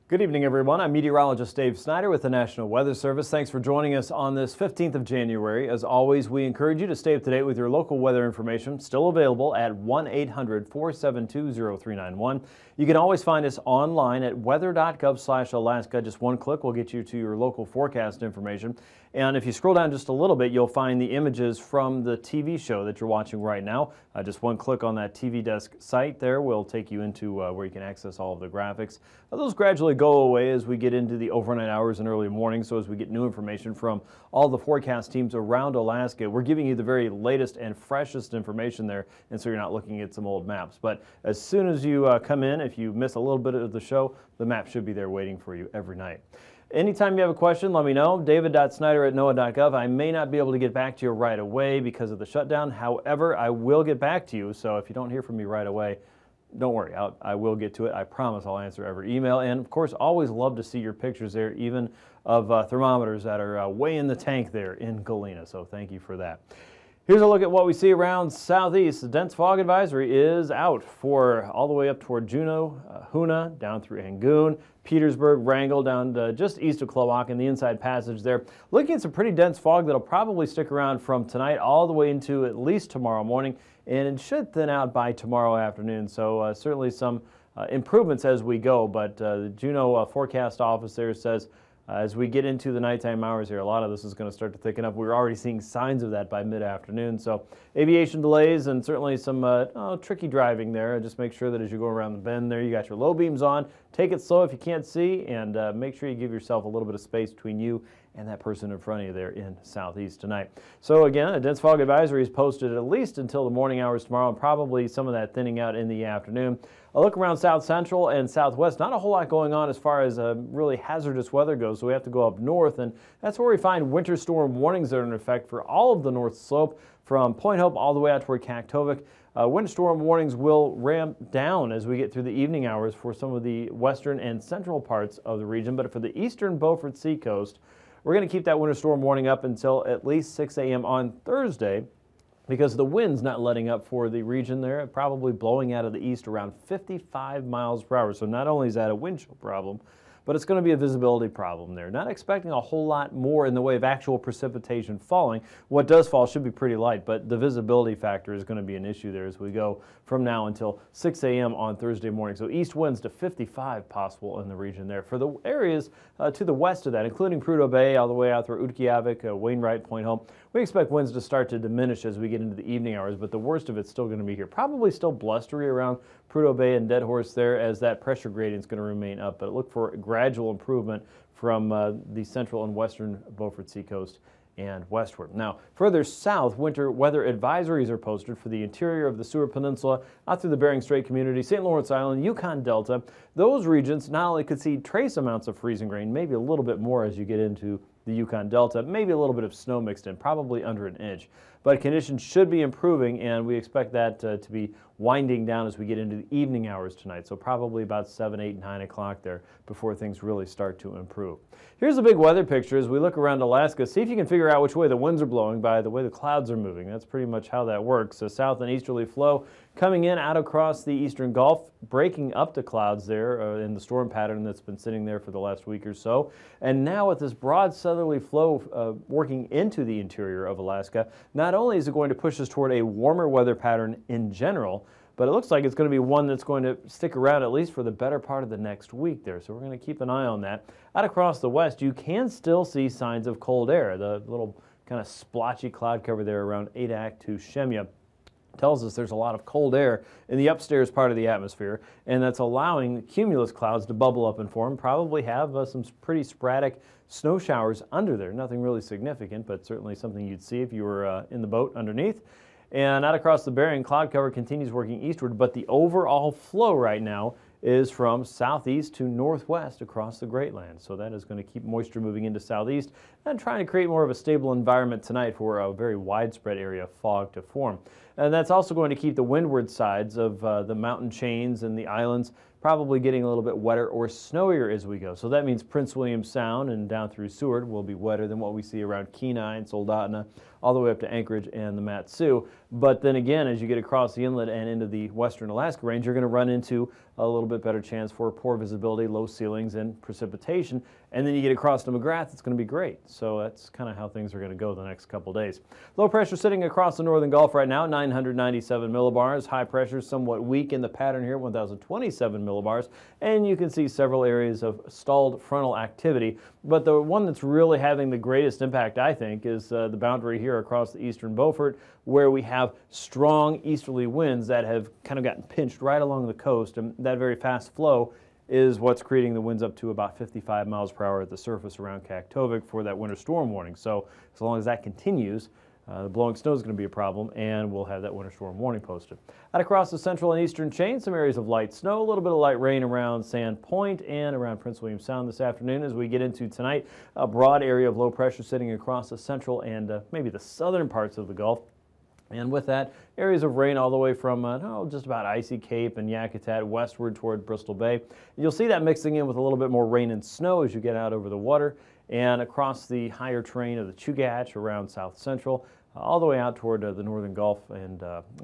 Good evening, everyone. I'm meteorologist Dave Snider with the National Weather Service. Thanks for joining us on this 15th of January. As always, we encourage you to stay up to date with your local weather information, still available at 1-800-472-0391. You can always find us online at weather.gov/Alaska. Just one click will get you to your local forecast information. And if you scroll down just a little bit, you'll find the images from the TV show that you're watching right now. Just one click on that TV desk site there will take you into where you can access all of the graphics. Those gradually go away as we get into the overnight hours and early morning. So as we get new information from all the forecast teams around Alaska, we're giving you the very latest and freshest information there, and so you're not looking at some old maps. But as soon as you come in, if you miss a little bit of the show, the map should be there waiting for you every night. Anytime you have a question, let me know. david.snider@noaa.gov. I may not be able to get back to you right away because of the shutdown. However, I will get back to you. So if you don't hear from me right away, don't worry. I will get to it. I promise I'll answer every email. And of course, always love to see your pictures there, even of thermometers that are way in the tank there in Galena. So thank you for that. Here's a look at what we see around southeast. The dense fog advisory is out for all the way up toward Juneau, Hoonah, down through Angoon, Petersburg, Wrangell, down to just east of Klawock in the inside passage there. Looking at some pretty dense fog that'll probably stick around from tonight all the way into at least tomorrow morning, and it should thin out by tomorrow afternoon. So certainly some improvements as we go, but the Juneau forecast office there says as we get into the nighttime hours here, a lot of this is going to start to thicken up. We're already seeing signs of that by mid-afternoon. So aviation delays and certainly some tricky driving there. Just make sure that as you go around the bend there, you got your low beams on. Take it slow if you can't see, and make sure you give yourself a little bit of space between you and that person in front of you there in southeast tonight. So again, a dense fog advisory is posted at least until the morning hours tomorrow, and probably some of that thinning out in the afternoon. A look around south central and southwest, not a whole lot going on as far as really hazardous weather goes, so we have to go up north, and that's where we find winter storm warnings that are in effect for all of the north slope from Point Hope all the way out toward Kaktovik. Winter storm warnings will ramp down as we get through the evening hours for some of the western and central parts of the region, but for the eastern Beaufort Seacoast, we're going to keep that winter storm warning up until at least 6 a.m. on Thursday because the wind's not letting up for the region there, probably blowing out of the east around 55 miles per hour. So not only is that a wind chill problem, but it's going to be a visibility problem there. Not expecting a whole lot more in the way of actual precipitation falling. What does fall should be pretty light, but the visibility factor is going to be an issue there as we go from now until 6 a.m. on Thursday morning. So east winds to 55 possible in the region there. For the areas to the west of that, including Prudhoe Bay all the way out through Utqiagvik, Wainwright, Point Hope, we expect winds to start to diminish as we get into the evening hours, but the worst of it's still going to be here. Probably still blustery around Prudhoe Bay and Dead Horse there as that pressure gradient is going to remain up, but look for gradual improvement from the central and western Beaufort Seacoast and westward. Now, further south, winter weather advisories are posted for the interior of the Seward Peninsula, out through the Bering Strait community, St. Lawrence Island, Yukon Delta. Those regions not only could see trace amounts of freezing rain, maybe a little bit more as you get into the Yukon Delta, maybe a little bit of snow mixed in, probably under an inch. But conditions should be improving, and we expect that to be winding down as we get into the evening hours tonight. So probably about 7, 8, 9 o'clock there before things really start to improve. Here's a big weather picture as we look around Alaska. See if you can figure out which way the winds are blowing by the way the clouds are moving. That's pretty much how that works. So south and easterly flow coming in out across the eastern Gulf, breaking up the clouds there in the storm pattern that's been sitting there for the last week or so. And now with this broad southerly flow working into the interior of Alaska, not only is it going to push us toward a warmer weather pattern in general, but it looks like it's going to be one that's going to stick around at least for the better part of the next week there. So we're going to keep an eye on that. Out across the west, you can still see signs of cold air. The little kind of splotchy cloud cover there around Adak to Shemya tells us there's a lot of cold air in the upstairs part of the atmosphere, and that's allowing cumulus clouds to bubble up and form. Probably have some pretty sporadic snow showers under there. Nothing really significant, but certainly something you'd see if you were in the boat underneath. And out across the Bering, cloud cover continues working eastward, but the overall flow right now is from southeast to northwest across the Great Lakes. So that is going to keep moisture moving into southeast and trying to create more of a stable environment tonight for a very widespread area of fog to form. And that's also going to keep the windward sides of the mountain chains and the islands probably getting a little bit wetter or snowier as we go. So that means Prince William Sound and down through Seward will be wetter than what we see around Kenai and Soldotna, all the way up to Anchorage and the Mat-Su. But then again, as you get across the inlet and into the western Alaska Range, you're going to run into a little bit better chance for poor visibility, low ceilings, and precipitation. And then you get across to McGrath, it's going to be great. So that's kind of how things are going to go the next couple days. Low pressure sitting across the northern Gulf right now, 997 millibars. High pressure somewhat weak in the pattern here, 1,027 millibars. And you can see several areas of stalled frontal activity. But the one that's really having the greatest impact, I think, is the boundary here across the eastern Beaufort, where we have strong easterly winds that have kind of gotten pinched right along the coast. And that very fast flow is what's creating the winds up to about 55 miles per hour at the surface around AKwx for that winter storm warning. So as long as that continues, the blowing snow is going to be a problem, and we'll have that winter storm warning posted. Out across the central and eastern chain, some areas of light snow, a little bit of light rain around Sand Point and around Prince William Sound this afternoon. As we get into tonight, a broad area of low pressure sitting across the central and maybe the southern parts of the Gulf. And with that, areas of rain all the way from just about Icy Cape and Yakutat westward toward Bristol Bay. You'll see that mixing in with a little bit more rain and snow as you get out over the water and across the higher terrain of the Chugach around South Central, all the way out toward the northern Gulf and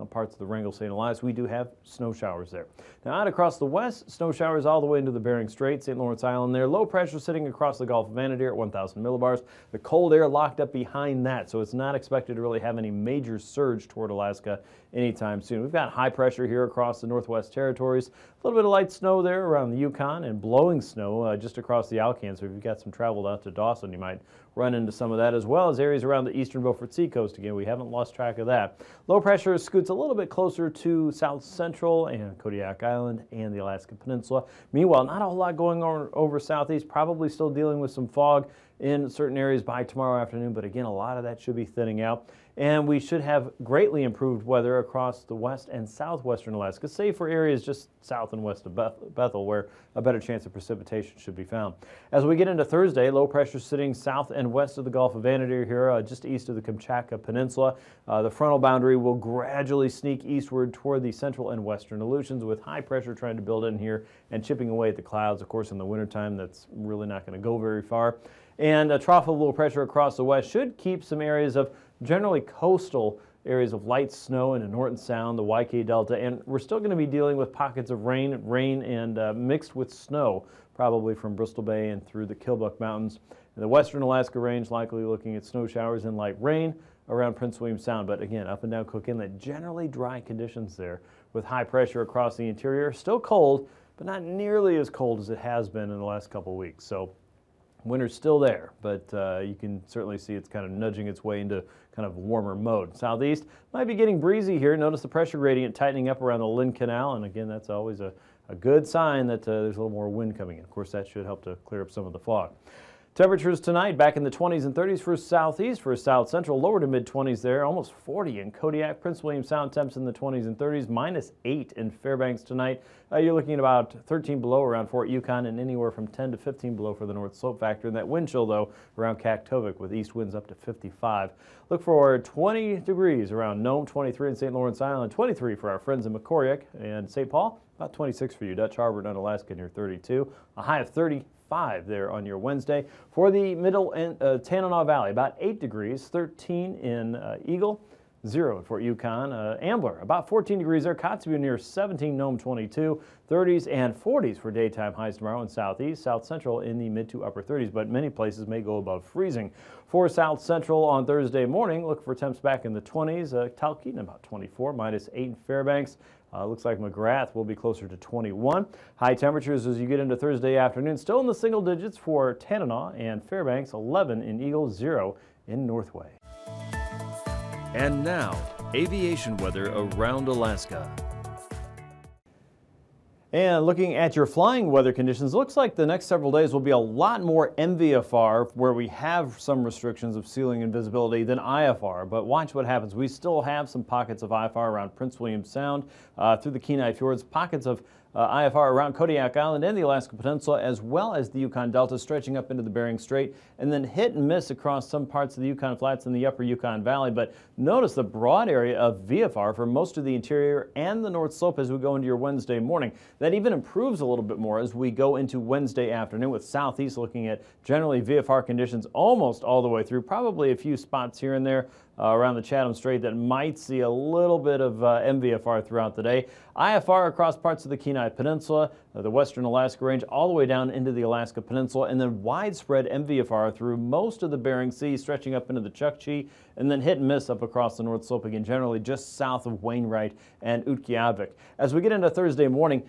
parts of the Wrangell St. Elias. We do have snow showers there. Now out across the west, snow showers all the way into the Bering Strait, St. Lawrence Island there. Low pressure sitting across the Gulf of Anadyr at 1,000 millibars. The cold air locked up behind that, so it's not expected to really have any major surge toward Alaska anytime soon. We've got high pressure here across the Northwest Territories. A little bit of light snow there around the Yukon and blowing snow just across the Alcan. So if you've got some travel out to Dawson, you might run into some of that, as well as areas around the eastern Beaufort Seacoast. Again, we haven't lost track of that. Low pressure scoots a little bit closer to South Central and Kodiak Island and the Alaska Peninsula. Meanwhile, not a whole lot going on over southeast, probably still dealing with some fog in certain areas by tomorrow afternoon, but again, a lot of that should be thinning out. And we should have greatly improved weather across the west and southwestern Alaska, save for areas just south and west of Bethel, where a better chance of precipitation should be found. As we get into Thursday, low pressure sitting south and west of the Gulf of Anadyr here, just east of the Kamchatka Peninsula. The frontal boundary will gradually sneak eastward toward the central and western Aleutians, with high pressure trying to build in here and chipping away at the clouds. Of course, in the wintertime, that's really not going to go very far. And a trough of low pressure across the west should keep some areas of generally coastal areas of light snow into Norton Sound, the YK Delta, and we're still going to be dealing with pockets of rain and mixed with snow, probably from Bristol Bay and through the Killbuck Mountains. In the western Alaska Range, likely looking at snow showers and light rain around Prince William Sound, but again, up and down Cook Inlet, generally dry conditions there with high pressure across the interior. Still cold, but not nearly as cold as it has been in the last couple of weeks. So winter's still there, but you can certainly see it's kind of nudging its way into kind of warmer mode. Southeast might be getting breezy here. Notice the pressure gradient tightening up around the Lynn Canal, and again, that's always a good sign that there's a little more wind coming in. Of course, that should help to clear up some of the fog. Temperatures tonight back in the 20s and 30s for southeast, for south central, lower to mid 20s there, almost 40 in Kodiak. Prince William Sound temps in the 20s and 30s, -8 in Fairbanks tonight. You're looking at about 13 below around Fort Yukon and anywhere from 10 to 15 below for the North Slope factor. And that wind chill, though, around AKwx with east winds up to 55. Look for 20 degrees around Nome, 23 in St. Lawrence Island, 23 for our friends in Macoriac and St. Paul, about 26 for you. Dutch Harbor and Unalaska near 32. A high of 35 there on your Wednesday. For the middle and Tanana Valley, about 8 degrees, 13 in Eagle, 0 in Fort Yukon. Ambler, about 14 degrees there. Kotzebue near 17, Nome 22, 30s and 40s for daytime highs tomorrow in southeast. South central in the mid to upper 30s, but many places may go above freezing. For south central on Thursday morning, look for temps back in the 20s. Talkeetna about 24, -8 in Fairbanks. Looks like McGrath will be closer to 21. High temperatures as you get into Thursday afternoon, still in the single digits for Tanana and Fairbanks, 11 in Eagle, 0 in Northway. And now, aviation weather around Alaska. And looking at your flying weather conditions, looks like the next several days will be a lot more MVFR, where we have some restrictions of ceiling and visibility, than IFR. But watch what happens. We still have some pockets of IFR around Prince William Sound, through the Kenai Fjords, pockets of IFR around Kodiak Island and the Alaska Peninsula, as well as the Yukon Delta, stretching up into the Bering Strait, and then hit and miss across some parts of the Yukon Flats and the upper Yukon Valley. But notice the broad area of VFR for most of the interior and the North Slope as we go into your Wednesday morning. That even improves a little bit more as we go into Wednesday afternoon, with southeast looking at generally VFR conditions almost all the way through. Probably a few spots here and there around the Chatham Strait that might see a little bit of MVFR throughout the day. IFR across parts of the Kenai Peninsula, the western Alaska Range, all the way down into the Alaska Peninsula, and then widespread MVFR through most of the Bering Sea, stretching up into the Chukchi, and then hit and miss up across the North Slope again, generally just south of Wainwright and Utqiagvik. As we get into Thursday morning,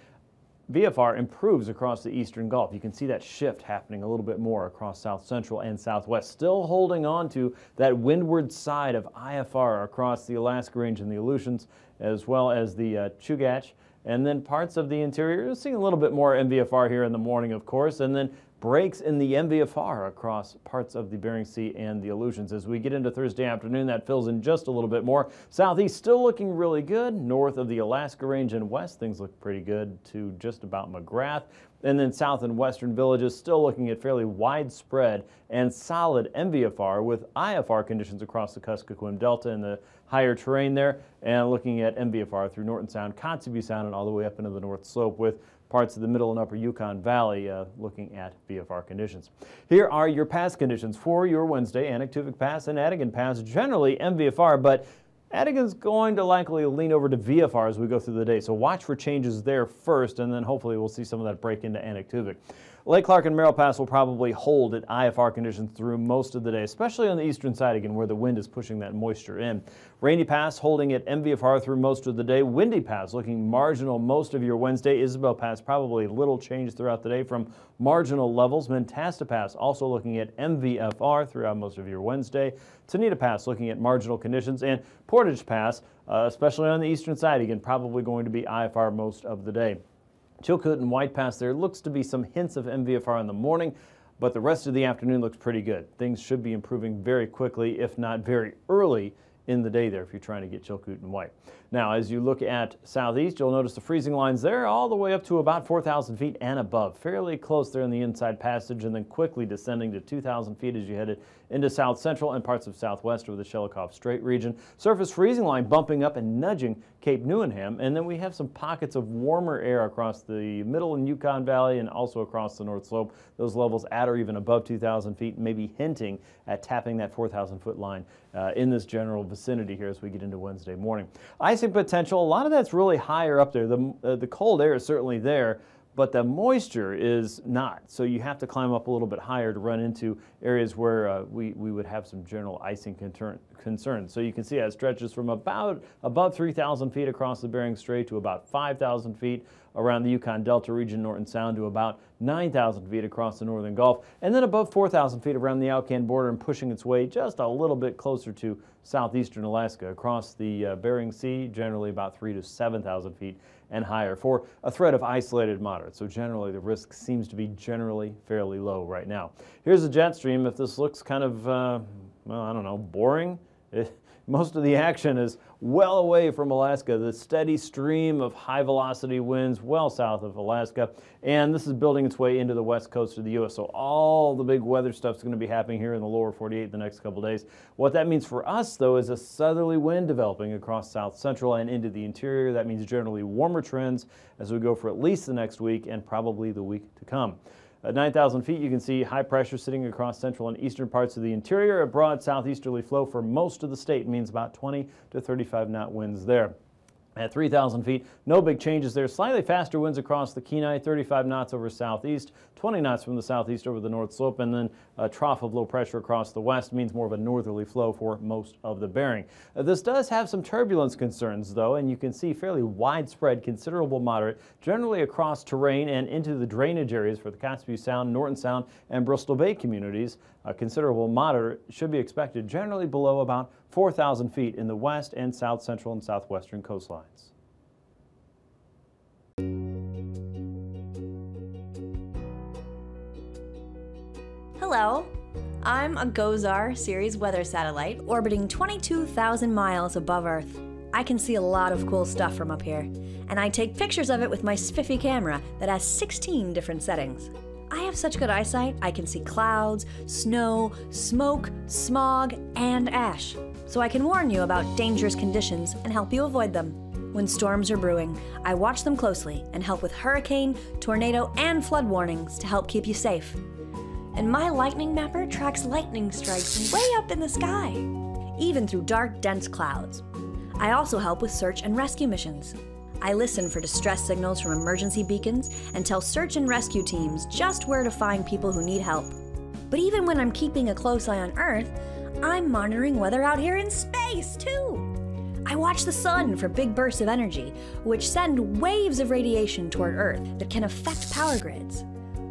VFR improves across the eastern Gulf. You can see that shift happening a little bit more across south central and southwest, still holding on to that windward side of IFR across the Alaska Range and the Aleutians, as well as the Chugach, and then parts of the interior. You're seeing a little bit more MVFR here in the morning, of course, and then breaks in the MVFR across parts of the Bering Sea and the Aleutians. As we get into Thursday afternoon, that fills in just a little bit more. Southeast still looking really good. North of the Alaska Range and west, things look pretty good to just about McGrath. And then south and western villages still looking at fairly widespread and solid MVFR, with IFR conditions across the Kuskokwim Delta and the higher terrain there, and looking at MVFR through Norton Sound, Kotzebue Sound, and all the way up into the North Slope, with parts of the middle and upper Yukon Valley looking at VFR conditions. Here are your pass conditions for your Wednesday. Anak-Tuvik Pass and Adigan Pass, generally MVFR, but Adigan's going to likely lean over to VFR as we go through the day, so watch for changes there first, and then hopefully we'll see some of that break into Anak-Tuvik. Lake Clark and Merrill Pass will probably hold at IFR conditions through most of the day, especially on the eastern side again, where the wind is pushing that moisture in. Rainy Pass holding at MVFR through most of the day. Windy Pass looking marginal most of your Wednesday. Isabel Pass probably little change throughout the day from marginal levels. Mentasta Pass also looking at MVFR throughout most of your Wednesday. Tanita Pass looking at marginal conditions. And Portage Pass, especially on the eastern side, again, probably going to be IFR most of the day. Chilkoot and White Pass, there looks to be some hints of MVFR in the morning, but the rest of the afternoon looks pretty good. Things should be improving very quickly, if not very early in the day there, if you're trying to get Chilkoot and White. Now, as you look at southeast, you'll notice the freezing lines there all the way up to about 4,000 feet and above. Fairly close there in the inside passage, and then quickly descending to 2,000 feet as you headed into south central and parts of southwest over the Shelikof Strait region. Surface freezing line bumping up and nudging Cape Newenham, and then we have some pockets of warmer air across the middle and Yukon Valley and also across the North Slope. Those levels at or even above 2,000 feet, maybe hinting at tapping that 4,000 foot line in this general vicinity here as we get into Wednesday morning. Icing potential, a lot of that's really higher up there. The cold air is certainly there, but the moisture is not. So you have to climb up a little bit higher to run into areas where we would have some general icing concerns. So you can see that it stretches from about above 3,000 feet across the Bering Strait to about 5,000 feet around the Yukon Delta region, Norton Sound, to about 9,000 feet across the northern Gulf, and then above 4,000 feet around the Alcan border and pushing its way just a little bit closer to southeastern Alaska across the Bering Sea, generally about 3,000 to 7,000 feet and higher for a threat of isolated moderate. So generally the risk seems to be generally fairly low right now. Here's the jet stream. If this looks kind of, well, I don't know, boring, most of the action is well away from Alaska. The steady stream of high-velocity winds well south of Alaska, and this is building its way into the west coast of the U.S. So all the big weather stuff is going to be happening here in the lower 48 the next couple days. What that means for us, though, is a southerly wind developing across south central and into the interior. That means generally warmer trends as we go for at least the next week and probably the week to come. At 9,000 feet, you can see high pressure sitting across central and eastern parts of the interior. A broad southeasterly flow for most of the state means about 20 to 35 knot winds there. At 3,000 feet, no big changes there. Slightly faster winds across the Kenai, 35 knots over southeast, 20 knots from the southeast over the North Slope, and then a trough of low pressure across the west means more of a northerly flow for most of the Bering. This does have some turbulence concerns, though, and you can see fairly widespread, considerable moderate, generally across terrain and into the drainage areas for the Kotzebue Sound, Norton Sound, and Bristol Bay communities. Considerable moderate should be expected generally below about 4,000 feet in the west and south central and southwestern coastlines. Hello, I'm a GOESR series weather satellite orbiting 22,000 miles above Earth. I can see a lot of cool stuff from up here, and I take pictures of it with my spiffy camera that has 16 different settings. I have such good eyesight, I can see clouds, snow, smoke, smog, and ash, so I can warn you about dangerous conditions and help you avoid them. When storms are brewing, I watch them closely and help with hurricane, tornado, and flood warnings to help keep you safe. And my lightning mapper tracks lightning strikes way up in the sky, even through dark, dense clouds. I also help with search and rescue missions. I listen for distress signals from emergency beacons and tell search and rescue teams just where to find people who need help. But even when I'm keeping a close eye on Earth, I'm monitoring weather out here in space, too. I watch the sun for big bursts of energy, which send waves of radiation toward Earth that can affect power grids,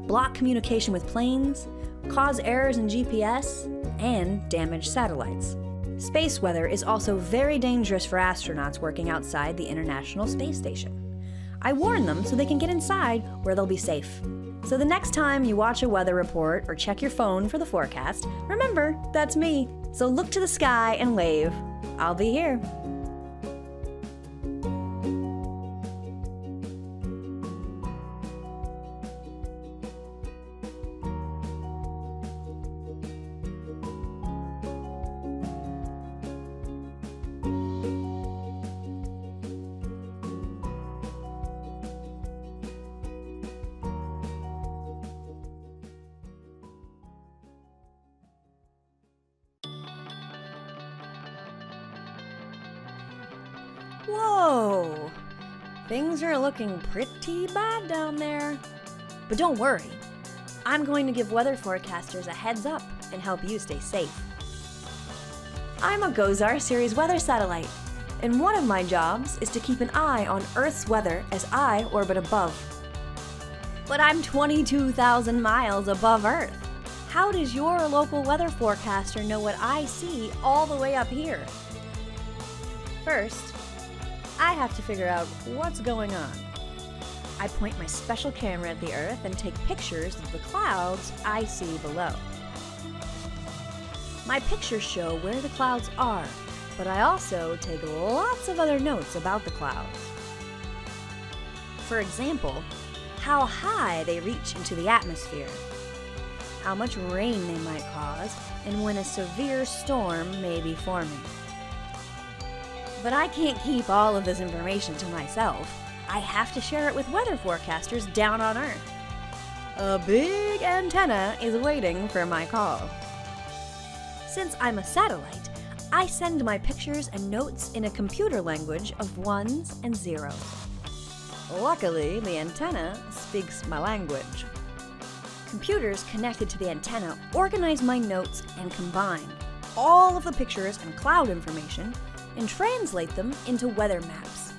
block communication with planes, cause errors in GPS, and damage satellites. Space weather is also very dangerous for astronauts working outside the International Space Station. I warn them so they can get inside where they'll be safe. So the next time you watch a weather report or check your phone for the forecast, remember, that's me. So look to the sky and wave. I'll be here. Whoa! Things are looking pretty bad down there. But don't worry. I'm going to give weather forecasters a heads up and help you stay safe. I'm a GOESR series weather satellite, and one of my jobs is to keep an eye on Earth's weather as I orbit above. But I'm 22,000 miles above Earth. How does your local weather forecaster know what I see all the way up here? First, I have to figure out what's going on. I point my special camera at the Earth and take pictures of the clouds I see below. My pictures show where the clouds are, but I also take lots of other notes about the clouds. For example, how high they reach into the atmosphere, how much rain they might cause, and when a severe storm may be forming. But I can't keep all of this information to myself. I have to share it with weather forecasters down on Earth. A big antenna is waiting for my call. Since I'm a satellite, I send my pictures and notes in a computer language of ones and zeros. Luckily, the antenna speaks my language. Computers connected to the antenna organize my notes and combine all of the pictures and cloud information and translate them into weather maps.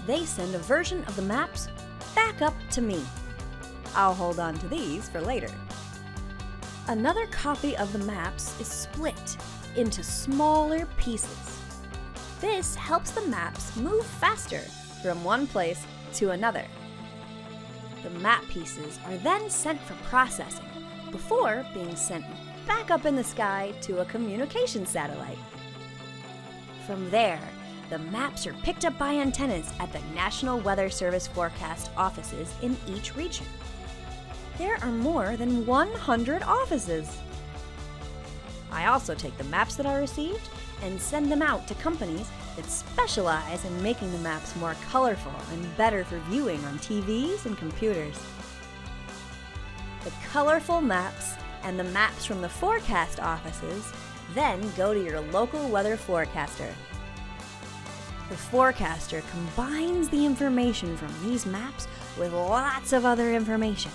They send a version of the maps back up to me. I'll hold on to these for later. Another copy of the maps is split into smaller pieces. This helps the maps move faster from one place to another. The map pieces are then sent for processing before being sent back up in the sky to a communication satellite. From there, the maps are picked up by antennas at the National Weather Service forecast offices in each region. There are more than 100 offices. I also take the maps that I received and send them out to companies that specialize in making the maps more colorful and better for viewing on TVs and computers. The colorful maps and the maps from the forecast offices then go to your local weather forecaster. The forecaster combines the information from these maps with lots of other information,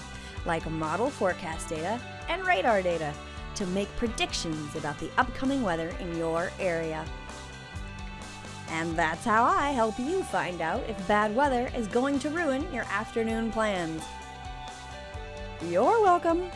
like model forecast data and radar data, to make predictions about the upcoming weather in your area. And that's how I help you find out if bad weather is going to ruin your afternoon plans. You're welcome.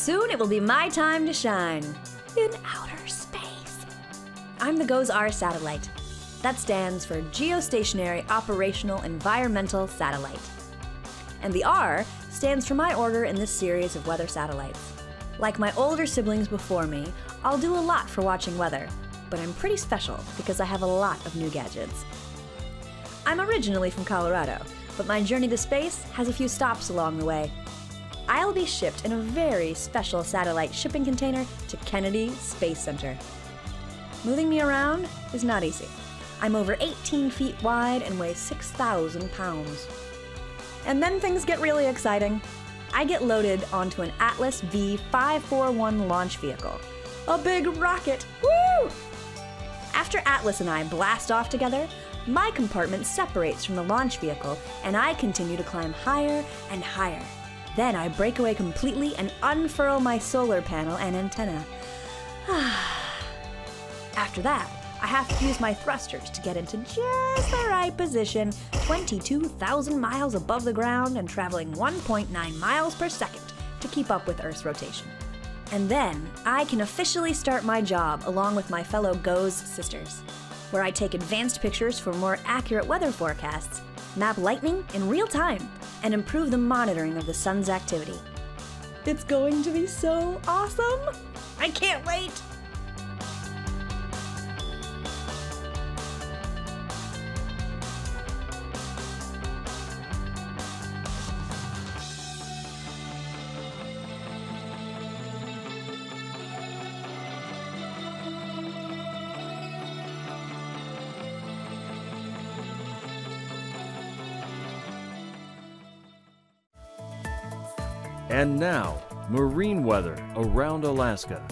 Soon it will be my time to shine in outer space. I'm the GOESR satellite. That stands for Geostationary Operational Environmental Satellite. And the R stands for my order in this series of weather satellites. Like my older siblings before me, I'll do a lot for watching weather, but I'm pretty special because I have a lot of new gadgets. I'm originally from Colorado, but my journey to space has a few stops along the way. I'll be shipped in a very special satellite shipping container to Kennedy Space Center. Moving me around is not easy. I'm over 18 feet wide and weigh 6,000 pounds. And then things get really exciting. I get loaded onto an Atlas V541 launch vehicle. A big rocket! Woo! After Atlas and I blast off together, my compartment separates from the launch vehicle and I continue to climb higher and higher. Then I break away completely and unfurl my solar panel and antenna. After that, I have to use my thrusters to get into just the right position, 22,000 miles above the ground and traveling 1.9 miles per second to keep up with Earth's rotation. And then I can officially start my job along with my fellow GOES sisters, where I take advanced pictures for more accurate weather forecasts, map lightning in real time, and improve the monitoring of the sun's activity. It's going to be so awesome! I can't wait! And now, marine weather around Alaska.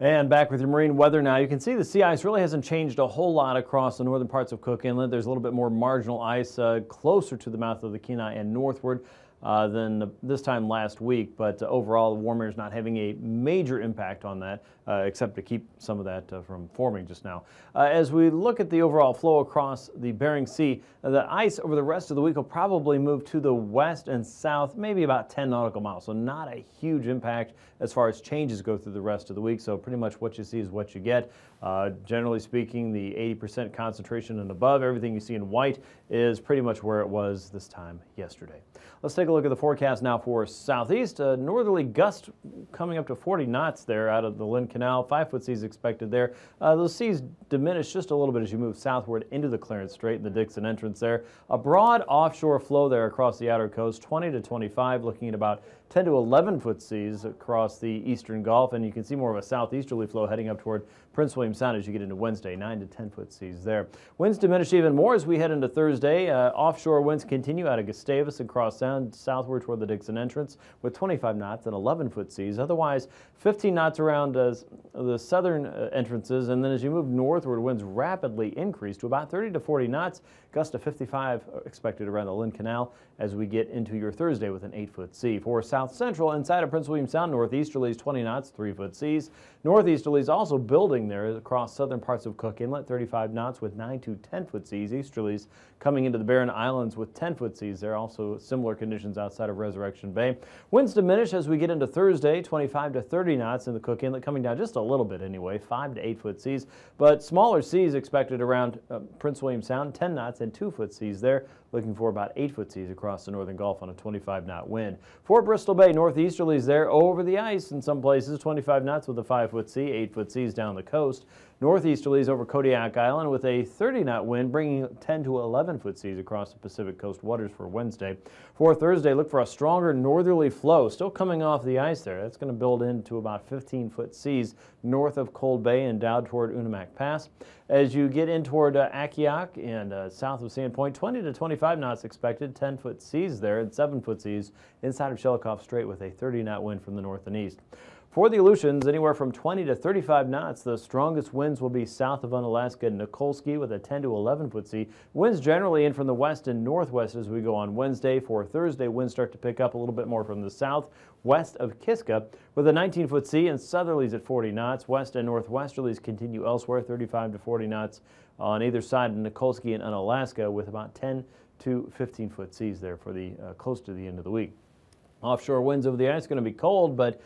And back with your marine weather now. You can see the sea ice really hasn't changed a whole lot across the northern parts of Cook Inlet. There's a little bit more marginal ice closer to the mouth of the Kenai and northward than this time last week, but overall the warm air is not having a major impact on that, except to keep some of that from forming just now. As we look at the overall flow across the Bering Sea, the ice over the rest of the week will probably move to the west and south, maybe about 10 nautical miles, so not a huge impact as far as changes go through the rest of the week, so pretty much what you see is what you get. Generally speaking, the 80% concentration and above, everything you see in white is pretty much where it was this time yesterday. Let's take a look at the forecast now for southeast. Northerly gust coming up to 40 knots there out of the Lynn Canal. 5-foot seas expected there. Those seas diminish just a little bit as you move southward into the Clarence Strait and the Dixon entrance there. A broad offshore flow there across the outer coast, 20 to 25, looking at about 10 to 11-foot seas across the eastern Gulf, and you can see more of a southeasterly flow heading up toward Prince William Sound as you get into Wednesday, 9 to 10-foot seas there. Winds diminish even more as we head into Thursday. Offshore winds continue out of Gustavus and Cross Sound southward toward the Dixon entrance with 25 knots and 11-foot seas. Otherwise, 15 knots around the southern entrances, and then as you move northward, winds rapidly increase to about 30 to 40 knots. Gust of 55 expected around the Lynn Canal as we get into your Thursday with an 8-foot sea. For south central inside of Prince William Sound, northeasterlies 20 knots, 3-foot seas. Northeasterlies also building there across southern parts of Cook Inlet, 35 knots with 9 to 10-foot seas. Easterlies coming into the Barren Islands with 10-foot seas. There are also similar conditions outside of Resurrection Bay. Winds diminish as we get into Thursday, 25 to 30 knots in the Cook Inlet, coming down just a little bit anyway, 5 to 8-foot seas. But smaller seas expected around Prince William Sound, 10 knots and 2-foot seas there. Looking for about 8-foot seas across the northern Gulf on a 25-knot wind. For Bristol Bay, northeasterlies there over the ice in some places, 25 knots with a 5-foot sea, 8-foot seas down the coast. Northeasterlies over Kodiak Island with a 30-knot wind, bringing 10 to 11-foot seas across the Pacific coast waters for Wednesday. For Thursday, look for a stronger northerly flow, still coming off the ice there. That's going to build into about 15-foot seas north of Cold Bay and down toward Unamak Pass. As you get in toward AKwx and south of Sandpoint, 20 to 25 knots expected, 10-foot seas there and 7-foot seas inside of Shelikof Strait with a 30-knot wind from the north and east. For the Aleutians, anywhere from 20 to 35 knots. The strongest winds will be south of Unalaska and Nikolsky with a 10 to 11-foot sea. Winds generally in from the west and northwest as we go on Wednesday. For Thursday, winds start to pick up a little bit more from the south, west of Kiska with a 19-foot sea and southerlies at 40 knots. West and northwesterlies continue elsewhere, 35 to 40 knots on either side of Nikolsky and Unalaska with about 10 to 15-foot seas there for the close to the end of the week. Offshore winds over the ice going to be cold, but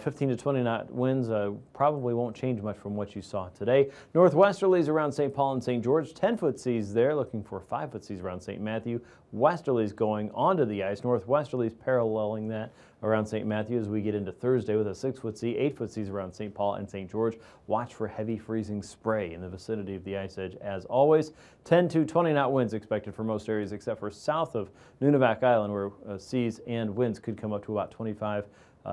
15 to 20 knot winds probably won't change much from what you saw today. Northwesterlies around St. Paul and St. George, 10-foot seas there, looking for 5-foot seas around St. Matthew. Westerlies going onto the ice, northwesterlies paralleling that around St. Matthew as we get into Thursday with a 6-foot sea, 8-foot seas around St. Paul and St. George. Watch for heavy freezing spray in the vicinity of the ice edge as always. 10 to 20 knot winds expected for most areas except for south of Nunivak Island, where seas and winds could come up to about 25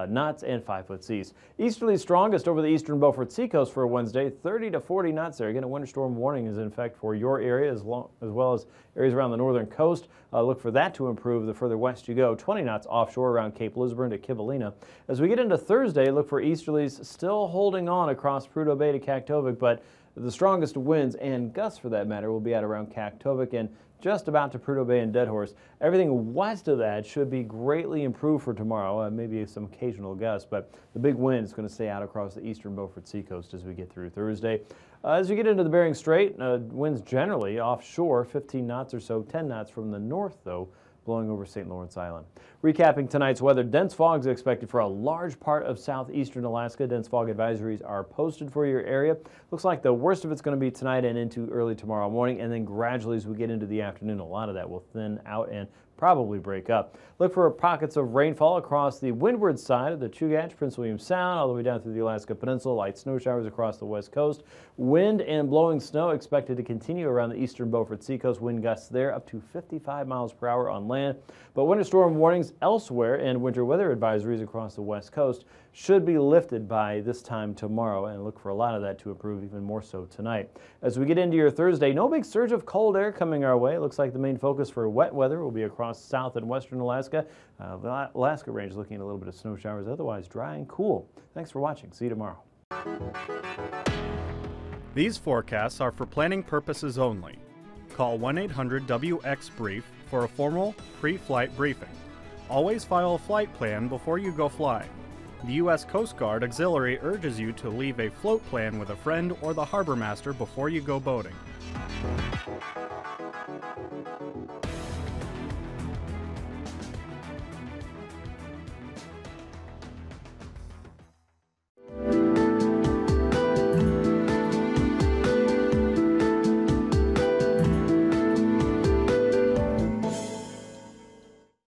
knots and 5-foot seas. Easterly strongest over the eastern Beaufort seacoast for Wednesday, 30 to 40 knots there. Again, a winter storm warning is in effect for your area as well as areas around the northern coast. Look for that to improve the further west you go. 20 knots offshore around Cape Lisburne to Kivalina. As we get into Thursday, look for easterlies still holding on across Prudhoe Bay to Kaktovik, but the strongest winds and gusts for that matter will be at around Kaktovik and just about to Prudhoe Bay and Dead Horse. Everything west of that should be greatly improved for tomorrow, maybe some occasional gusts, but the big wind is going to stay out across the eastern Beaufort seacoast as we get through Thursday. As you get into the Bering Strait, winds generally offshore, 15 knots or so, 10 knots from the north though, blowing over St. Lawrence Island. Recapping tonight's weather, dense fog is expected for a large part of southeastern Alaska. Dense fog advisories are posted for your area. Looks like the worst of it's going to be tonight and into early tomorrow morning, and then gradually as we get into the afternoon, a lot of that will thin out and probably break up. Look for pockets of rainfall across the windward side of the Chugach, Prince William Sound, all the way down through the Alaska Peninsula. Light snow showers across the west coast. Wind and blowing snow expected to continue around the eastern Beaufort seacoast. Wind gusts there up to 55 miles per hour on land. But winter storm warnings elsewhere and winter weather advisories across the west coast should be lifted by this time tomorrow, and look for a lot of that to improve even more so tonight. As we get into your Thursday, no big surge of cold air coming our way. It looks like the main focus for wet weather will be across south and western Alaska. The Alaska range looking at a little bit of snow showers, otherwise dry and cool. Thanks for watching. See you tomorrow. These forecasts are for planning purposes only. Call 1-800-WX-BRIEF for a formal pre-flight briefing. Always file a flight plan before you go flying. The U.S. Coast Guard Auxiliary urges you to leave a float plan with a friend or the harbor master before you go boating.